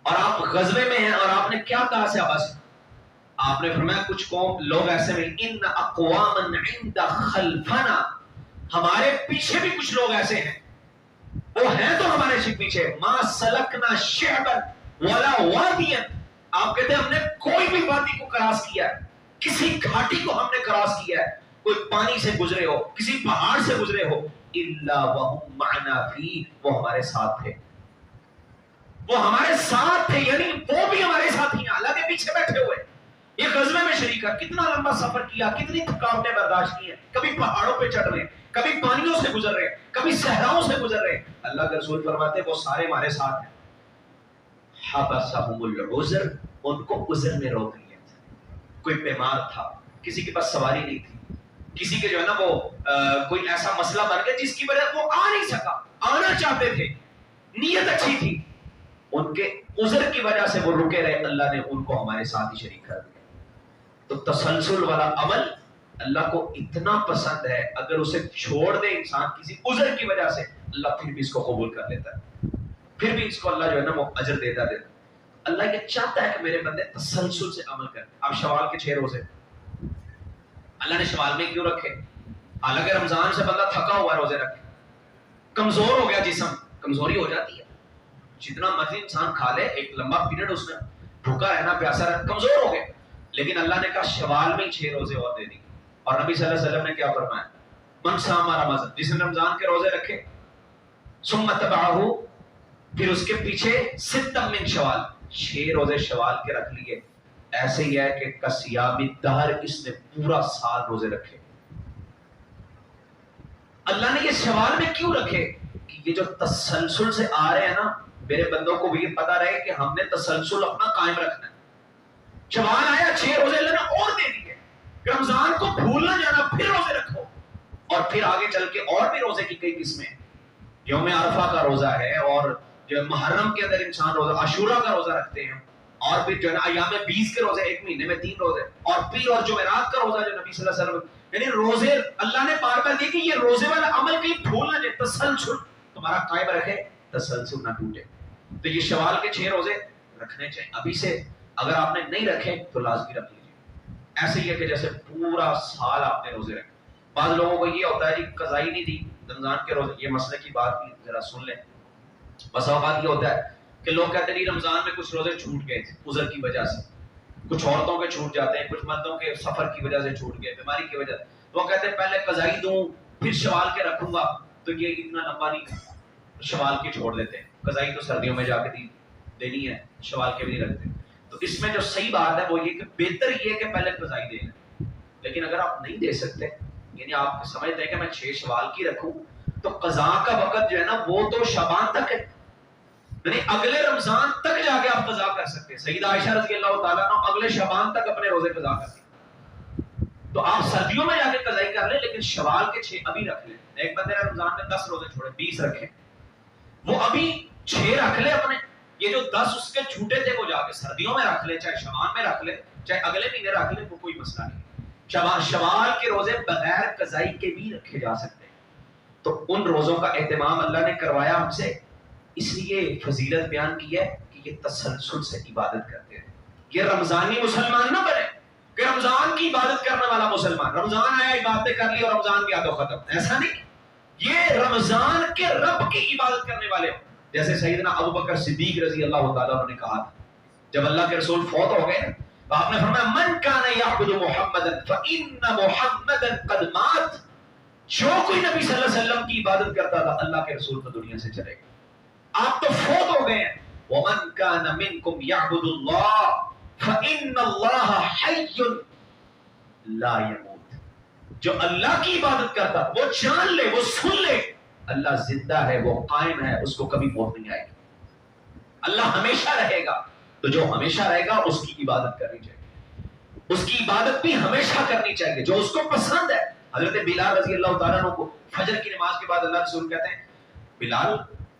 اور آپ غزوے میں ہیں اور آپ نے کیا کہا صحابہ سے؟ آپ نے فرمایا کچھ قوم لوگ ایسے میں ان اقواما عند خلفنا، ہمارے پیچھے بھی کچھ لوگ ایسے ہیں، وہ ہیں تو ہمارے پیچھے، ما سلکنا شعبا ولا وادیا، آپ کہتے ہیں ہم نے کوئی بھی وادی کو کراس کیا ہے، کسی گھاٹی کو ہم نے کراس کیا ہے، کوئی پانی سے گزرے ہو، کسی پہاڑ سے گزرے ہو، الا وهم معنا فی، وہ ہمارے ساتھ تھے، وہ ہمارے ساتھ تھے، یعنی وہ بھی ہمارے ساتھ ہی ہیں، اللہ کے پیچھے بیٹھے ہوئے. یہ غزوے میں شریک ہے، کتنا لمبا سفر کیا، کتنی تھکاوٹیں برداشت کی ہیں، کبھی پہاڑوں پہ چڑھ رہے، کبھی پانیوں سے گزر رہے، کبھی صحراؤں سے گزر رہے. اللہ کے رسول فرماتے وہ سارے ہمارے ساتھ ہیں. حبسهم العذر، ان کو عذر میں روک لیا تھا. کوئی بیمار تھا، کسی کے پاس سواری نہیں تھی، کسی کے جو ہے نا وہ کوئی ایسا مسئلہ بن گیا جس کی وجہ وہ آ نہیں سکا، آنا چاہتے تھے، نیت اچھی تھی، ان کے عذر کی وجہ سے وہ رکے رہے، اللہ نے ان کو ہمارے ساتھ ہی شریک کر دیا. تو تسلسل والا عمل اللہ کو اتنا پسند ہے، اگر اسے چھوڑ دے انسان کسی عذر کی وجہ سے، اللہ پھر بھی اس کو قبول کر لیتا ہے، پھر بھی اس کو اللہ جو ہے نا وہ اجر دیتا ہے. اللہ یہ چاہتا ہے کہ میرے بندے تسلسل سے عمل کریں. اب شوال کے 6 روزے اللہ نے شوال میں کیوں رکھے؟ حالانکہ رمضان سے بندہ تھکا ہوا روزے رکھے، کمزور ہو گیا جسم، کمزوری ہو جاتی ہے، جتنا مرضی انسان کھا لے ایک لمبا پیریڈ اس میں بھوکا رہنا پیاسا رہنا، کمزور ہو گئے. لیکن اللہ نے کہا شوال میں 6 روزے اور دے دی. اور نبی صلی اللہ علیہ وسلم نے کیا فرمایا؟ من صام رمضان، جس نے رمضان کے روزے رکھے، ثم تبعہ، پھر اس کے پیچھے 6 من شوال، 6 روزے شوال کے رکھ لیے، ایسے ہی ہے کہ کصیام الدہر، اس نے پورا سال روزے رکھے. اللہ نے یہ شوال میں کیوں رکھے؟ کہ یہ جو تسلسل سے آ رہے ہیں نا، میرے بندوں کو بھی یہ پتا رہے کہ ہم نے تسلسل اپنا قائم رکھنا ہے. شوال آیا 6 روزے اللہ نے اور دے دیے، رمضان کو بھول نہ جانا، پھر روزے رکھو. اور پھر آگے چل کے اور بھی روزے کی کئی قسمیں، یوم عرفہ کا روزہ ہے، اور جو محرم کے اندر انسان روزہ عاشورہ کا روزہ رکھتے ہیں، اور پھر جو ہے نا ایام 20 کے روزے، ایک مہینے میں 3 روزے، اور پیر اور جمعرات کا روزہ جو نبی صلی اللہ علیہ وسلم، یعنی روزے اللہ نے بار بار دیے کہ یہ روزے والا عمل کہیں بھول نہ جائے، تسلسل تمہارا قائم رکھے، تسلسل نہ ٹوٹے. تو یہ شوال کے 6 روزے رکھنے چاہیے ابھی سے، اگر آپ نے نہیں رکھے تو لازمی رکھ لیجیے. ایسے ہی ہے کہ جیسے پورا سال آپ نے روزے رکھے. بعض لوگوں کو یہ ہوتا ہے جی قضائی نہیں دی رمضان کے روزے، یہ مسئلے کی بات بھی ذرا سن لیں. بس اوقات یہ ہوتا ہے کہ لوگ کہتے ہیں رمضان میں کچھ روزے چھوٹ گئے تھے عذر کی وجہ سے، کچھ عورتوں کے چھوٹ جاتے ہیں، کچھ مردوں کے سفر کی وجہ سے چھوٹ گئے، بیماری کی وجہ سے، تو وہ کہتے ہیں پہلے قضائی دوں پھر شوال کے رکھوں گا. تو یہ اتنا لمبا نہیں، شوال کے چھوڑ دیتے ہیں، قضائی تو سردیوں میں جا کے دینی ہے، شوال کے بھی نہیں رکھتے. تو اس میں جو صحیح بات ہے وہ یہ کہ بہتر یہ ہے کہ پہلے قضائی دے لیں. لیکن اگر آپ نہیں دے سکتے، یعنی آپ سمجھتے ہیں کہ میں 6 شوال کی رکھوں، تو قضا کا وقت جو ہے نا وہ تو شعبان تک ہے. یعنی اگلے رمضان تک جا کے آپ قضا کر سکتے ہیں. سیدہ عائشہ رضی اللہ تعالیٰ عنہ اگلے شعبان تک اپنے روزے قضا کرتے ہیں. تو آپ سردیوں میں جا کے قضائی کر لیں, لیکن شوال کے 6 ابھی رکھ لیں. ایک بندے نے رمضان میں 10 روزے چھوڑے, 20 رکھے, وہ ابھی 6 رکھ لے اپنے. یہ جو 10 اس کے چھوٹے تھے وہ جا کے سردیوں میں رکھ لے, چاہے شعبان میں رکھ لے, چاہے اگلے مہینے رکھ لے, وہ کوئی مسئلہ نہیں. شوال کے روزے بغیر قضائی کے بھی رکھے جا سکتے ہیں. تو ان روزوں کا اہتمام اللہ نے کروایا ہم سے, اس لیے فضیلت بیان کی ہے کہ یہ تسلسل سے عبادت کرتے ہیں. یہ رمضانی مسلمان نہ بنے کہ رمضان کی عبادت کرنے والا مسلمان, رمضان آیا عبادتیں کر لی اور رمضان گیا تو ختم. ایسا نہیں, یہ رمضان کے رب کی عبادت کرنے والے ہوں. جیسے سیدنا ابوبکر صدیق رضی اللہ تعالیٰ عنہ نے کہا تھا, جب اللہ کے رسول فوت ہو گئے تو آپ نے فرمایا من کان یعبد محمدا فإن محمدا قد مات. جو کوئی نبی صلی اللہ علیہ وسلم کی عبادت کرتا تھا اللہ کے رسول تو دنیا سے چلے گئے, آپ تو فوت ہو گئے ہیں. ومن کان منکم یعبد اللہ فإن اللہ حی لا يموت. جو اللہ کی عبادت کرتا وہ جان لے, وہ سن لے, اللہ زندہ ہے, وہ قائم ہے, اس کو کبھی موت نہیں آئے گی. اللہ ہمیشہ رہے گا, تو جو ہمیشہ رہے گا اس کی عبادت کرنی چاہیے, اس کی عبادت بھی ہمیشہ کرنی چاہیے جو اس کو پسند ہے. حضرت بلال رضی اللہ تعالیٰ عنہ کو فجر کی نماز کے بعد اللہ رسول کہتے ہیں, بلال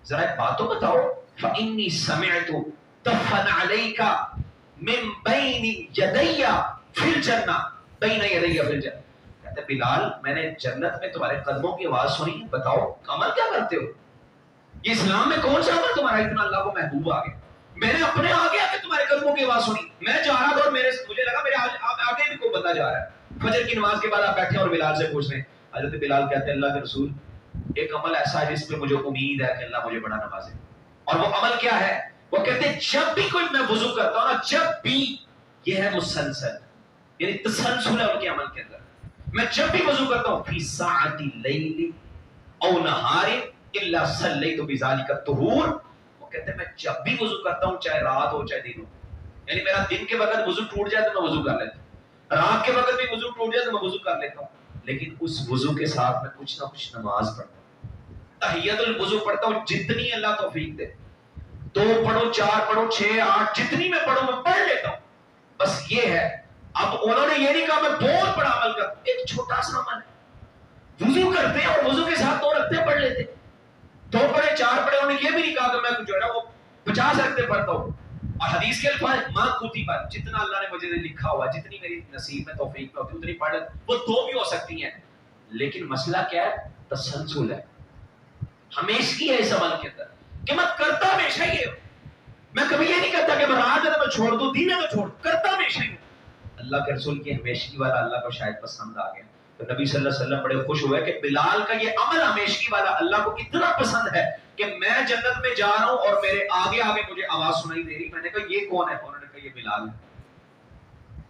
ذرا ایک بات تو بتاؤ, فإنی سمعت دفن علیک من بین یدی فی الجنہ, بین یدی فی الجنہ. کہتے بلال میں نے جنت میں تمہارے قدموں کی آواز سنی, بتاؤ عمل کیا کرتے ہو؟ یہ اسلام میں کون سا عمل تمہارا اتنا اللہ کو محبوب آ گیا؟ میں نے اپنے آگے آ کے تمہارے قدموں کی آواز سنی, میں جا رہا تھا اور مجھے لگا میرے آگے بھی کوئی بندہ جا رہا ہے. فجر کی نماز کے بعد آپ بیٹھے اور بلال سے پوچھ رہے ہیں. حضرت بلال کہتے ہیں اللہ کے رسول ایک عمل ایسا ہے جس پہ مجھے امید ہے کہ اللہ مجھے بڑا نوازے. اور وہ عمل کیا ہے؟ وہ کہتے ہیں جب بھی کوئی میں وضو کرتا ہوں نا, جب بھی, یہ ہے مسلسل, یعنی تسلسل ہے ان کے عمل کے اندر. میں جب بھی وضو کرتا ہوں فی ساعۃ اللیل او نہار الا صلیت بذلک الطہور. وہ کہتے ہیں میں جب بھی وضو کرتا ہوں, چاہے رات ہو چاہے دن ہو, یعنی میرا دن کے وقت وضو ٹوٹ جائے تو میں وضو کر لیتا ہوں, رات کے وقت بھی وضو ٹوٹ جائے تو میں وضو کر لیتا ہوں, لیکن اس وضو کے ساتھ میں کچھ نہ کچھ نماز پڑھتا ہوں, تحیۃ الوضو پڑھتا ہوں, جتنی اللہ توفیق دے, 2 پڑھو 4 پڑھو 6 8 جتنی میں پڑھوں میں پڑھ لیتا ہوں. بس یہ ہے. اب انہوں نے یہ نہیں کہا میں بہت بڑا عمل کرتا ہوں, ایک چھوٹا سا عمل ہے, وضو کرتے ہیں اور وضو کے ساتھ 2 رکعتیں پڑھ لیتے, 2 پڑھے 4 پڑھے. انہوں نے یہ بھی نہیں کہا کہ میں جو ہے نا وہ 50 رکعتیں پڑھتا ہوں. اور حدیث کے الفاظ ماں کوتی پر, جتنا اللہ نے مجھے لکھا ہوا, جتنی میری نصیب میں توفیق میں ہوتی اتنی پڑھ لیتا. وہ 2 بھی ہو سکتی ہیں, لیکن مسئلہ کیا ہے؟ تسلسل ہے, ہمیشہ ہے اس عمل کے اندر کہ میں کرتا ہمیشہ ہی ہوں. میں کبھی یہ نہیں کرتا کہ میں رات ہے تو میں چھوڑ دوں, دن ہے تو چھوڑ, کرتا ہمیشہ ہی ہوں. اللہ کے رسول کی ہمیشگی والا اللہ کو شاید پسند آ گیا, تو نبی صلی اللہ علیہ وسلم بڑے خوش ہوئے کہ بلال کا یہ عمل ہمیشگی والا اللہ کو اتنا پسند ہے کہ میں جنت میں جا رہا ہوں اور میرے آگے آگے مجھے آواز سنائی دے رہی. میں نے کہا یہ کون ہے؟ انہوں نے کہا یہ بلال ہے.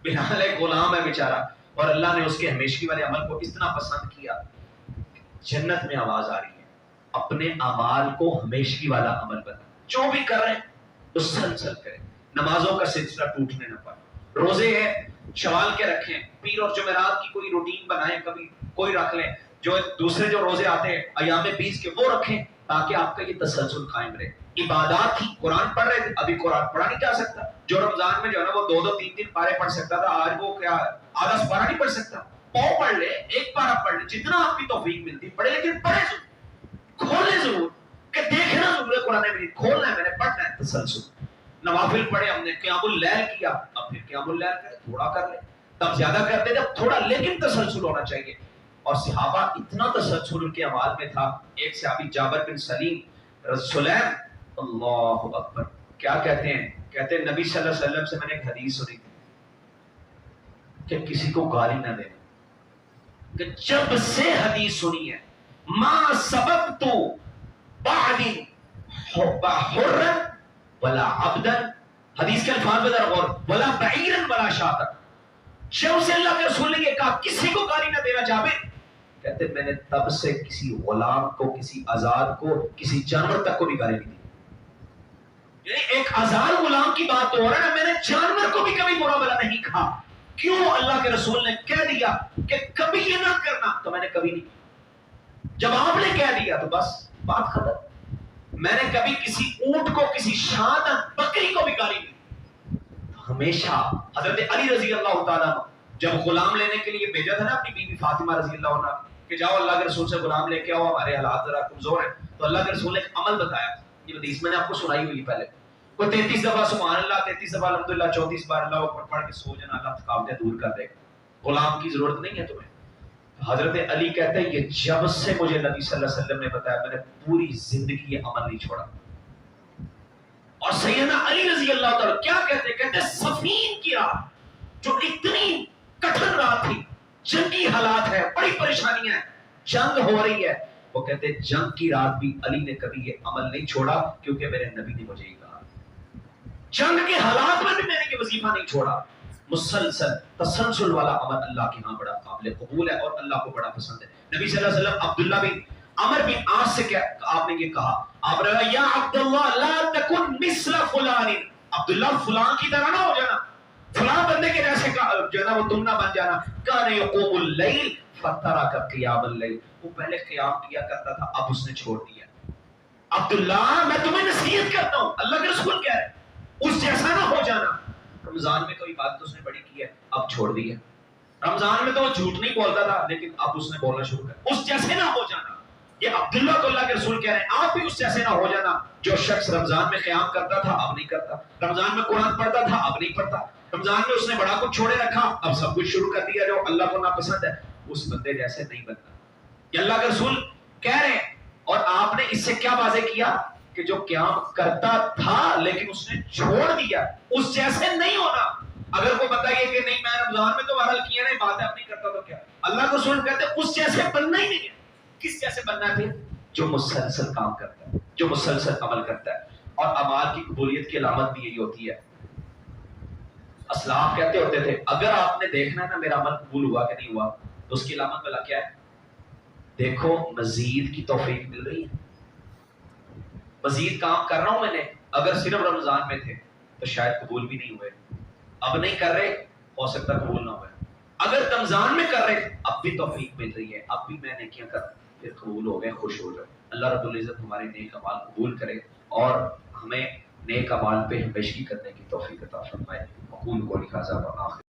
بلال ایک غلام ہے بیچارہ, اور اللہ نے اس کے ہمیشگی والے عمل کو اتنا پسند کیا, جنت میں آواز آ رہی ہے. اپنے اعمال کو ہمیشگی والا عمل بنا, جو بھی کر رہے ہیں مسلسل کریں, نمازوں کا سلسلہ ٹوٹنے نہ پائے. روزے ہیں شوال کے رکھیں, پیر اور جمعرات کی کوئی روٹین بنائیں, کبھی کوئی رکھ لیں, جو دوسرے جو روزے آتے ہیں ایام 20 کے وہ رکھیں, تاکہ آپ کا یہ تسلسل قائم رہے. عبادات ہی, قرآن پڑھ رہے تھے, ابھی قرآن پڑھا نہیں جا سکتا. جو رمضان میں جو ہے نا وہ 2 3 پارے پڑھ سکتا تھا, آج وہ کیا آدھا پارا نہیں پڑھ سکتا. پاؤ پڑھ لے, 1 پارا پڑھ لے, جتنا آپ کی توفیق ملتی پڑھے, لیکن پڑھے ضرور, کھولے ضرور, کہ دیکھنا ضرور ہے قرآن مجید, کھولنا ہے, میں نے پڑھنا ہے. تسلسل. نوافل پڑھے ہم نے, قیام اللیل کیا, اب پھر قیام اللیل کرے, تھوڑا کر لے, تب زیادہ کرتے تھے تھوڑا, لیکن تسلسل ہونا چاہیے. اور صحابہ اتنا تسلسل ان کے اعمال میں تھا. ایک صحابی جابر بن سلیم سلیم, اللہ اکبر, کیا کہتے ہیں؟ کہتے ہیں نبی صلی اللہ علیہ وسلم سے میں نے ایک حدیث سنی تھی کہ کسی کو گالی نہ دینا, کہ جب سے حدیث سنی ہے ما سبقت بعد حرا ولا عبدا, حدیث کے الفاظ میں غور, ولا بعیرا ولا شاطا. جب سے اللہ کے رسول نے یہ کہا کسی کو گالی نہ دینا, جابر کہتے میں نے تب سے کسی غلام کو, کسی آزاد کو, کسی جانور تک کو بھی گالی نہیں دی. یعنی ایک آزاد غلام کی بات تو ہو رہا ہے, میں نے جانور کو بھی کبھی برا بلا نہیں کہا. کیوں؟ اللہ کے رسول نے کہہ دیا کہ کبھی یہ نہ کرنا, تو میں نے کبھی نہیں. جب آپ نے کہہ دیا تو بس بات ختم. میں نے کبھی کسی اونٹ کو کسی شاد بکری کو بھی گالی نہیں. ہمیشہ حضرت علی رضی اللہ تعالیٰ جب غلام لینے کے لیے بھیجا تھا نا اپنی بیوی فاطمہ رضی اللہ عنہ کہ جاؤ اللہ کے رسول سے غلام لے کے آؤ, ہمارے حالات ذرا کمزور ہیں, تو اللہ کے رسول نے ایک عمل بتایا. یہ حدیث میں نے آپ کو سنائی ہوئی پہلے. کوئی 33 دفعہ سبحان اللہ, 33 دفعہ الحمدللہ, 34 بار اللہ اکبر پڑھ کے سو جانا, اللہ تھکاوٹیں دور کر دے گا. غلام کی ضرورت نہیں ہے تمہیں. حضرت علی کہتے ہیں یہ جب سے مجھے نبی صلی اللہ علیہ وسلم نے بتایا میں نے پوری زندگی یہ عمل نہیں چھوڑا. اور سیدنا علی رضی اللہ تعالیٰ کیا کہتے ہیں صفین کی رات جو اتنی کٹھن رات تھی, جنگی حالات ہے, بڑی پریشانیاں ہیں, جنگ ہو رہی ہے, وہ کہتے ہیں جنگ کی رات بھی علی نے کبھی یہ عمل نہیں چھوڑا کیونکہ میرے نبی نے مجھے یہ کہا. جنگ کے حالات میں بھی میں نے یہ وظیفہ نہیں چھوڑا. مسلسل تسلسل والا عمل اللہ کے ہاں بڑا قابل قبول ہے اور اللہ کو بڑا پسند ہے. نبی صلی اللہ علیہ وسلم عبداللہ بن عمر بن عاص سے کیا آپ نے یہ کہا, آپ نے کہا یا عبداللہ لا تکن مثل فلان, عبداللہ فلان کی طرح نہ ہو جانا, فلاں بندے کے جیسے جو ہے نا وہ تم نہ بن جانا. کان یقوم اللیل فترک قیام اللیل, وہ پہلے قیام کیا کرتا تھا اب اس نے چھوڑ دیا. عبداللہ میں تمہیں نصیحت کرتا ہوں, اللہ کے رسول کہہ رہے ہیں اس جیسا نہ ہو جانا. رمضان میں کوئی بات تو اس نے بڑی کی ہے اب چھوڑ دی ہے. رمضان میں تو وہ جھوٹ نہیں بولتا تھا لیکن اب اس نے بولنا شروع کر, اس جیسے نہ ہو جانا. یہ عبداللہ کو اللہ کے رسول کہہ رہے ہیں آپ بھی اس جیسے نہ ہو جانا. جو شخص رمضان میں قیام کرتا تھا اب نہیں کرتا, رمضان میں قرآن پڑھتا تھا اب نہیں پڑھتا, رمضان میں اس نے بڑا کچھ چھوڑے رکھا اب سب کچھ شروع کر دیا جو اللہ کو ناپسند ہے, اس بندے جیسے نہیں بنتا. یہ اللہ کے رسول کہہ رہے ہیں. اور آپ نے اس سے کیا واضح کیا کہ جو قیام کرتا تھا لیکن اس نے چھوڑ دیا اس جیسے نہیں ہونا. اگر کوئی بندہ یہ کہ نہیں میں رمضان میں تو بہرحال کیا نہیں بات ہے اب نہیں کرتا تو کیا, اللہ کے رسول کہتے ہیں اس جیسے بننا ہی نہیں ہے. کس جیسے بننا ہے پھر؟ جو مسلسل کام کرتا ہے, جو مسلسل عمل کرتا ہے. اور اعمال کی قبولیت کی علامت بھی یہی ہوتی ہے. اسلاف کہتے ہوتے تھے اگر آپ نے دیکھنا ہے نا میرا عمل قبول ہوا کہ نہیں ہوا تو اس کی علامت بلا کیا ہے, دیکھو مزید کی توفیق مل رہی ہے, مزید کام کر رہا ہوں میں نے. اگر صرف رمضان میں تھے تو شاید قبول بھی نہیں ہوئے, اب نہیں کر رہے ہو سکتا قبول نہ ہوئے. اگر رمضان میں کر رہے اب بھی توفیق مل رہی ہے, اب بھی میں نے کیا کر پھر قبول ہو گئے, خوش ہو جاؤ. اللہ رب العزت ہمارے نیک اعمال قبول کرے اور ہمیں نیک اعمال پہ ہمیشگی کرنے کی توفیق عطا فرمائے. اقول قولی ھذا وآخر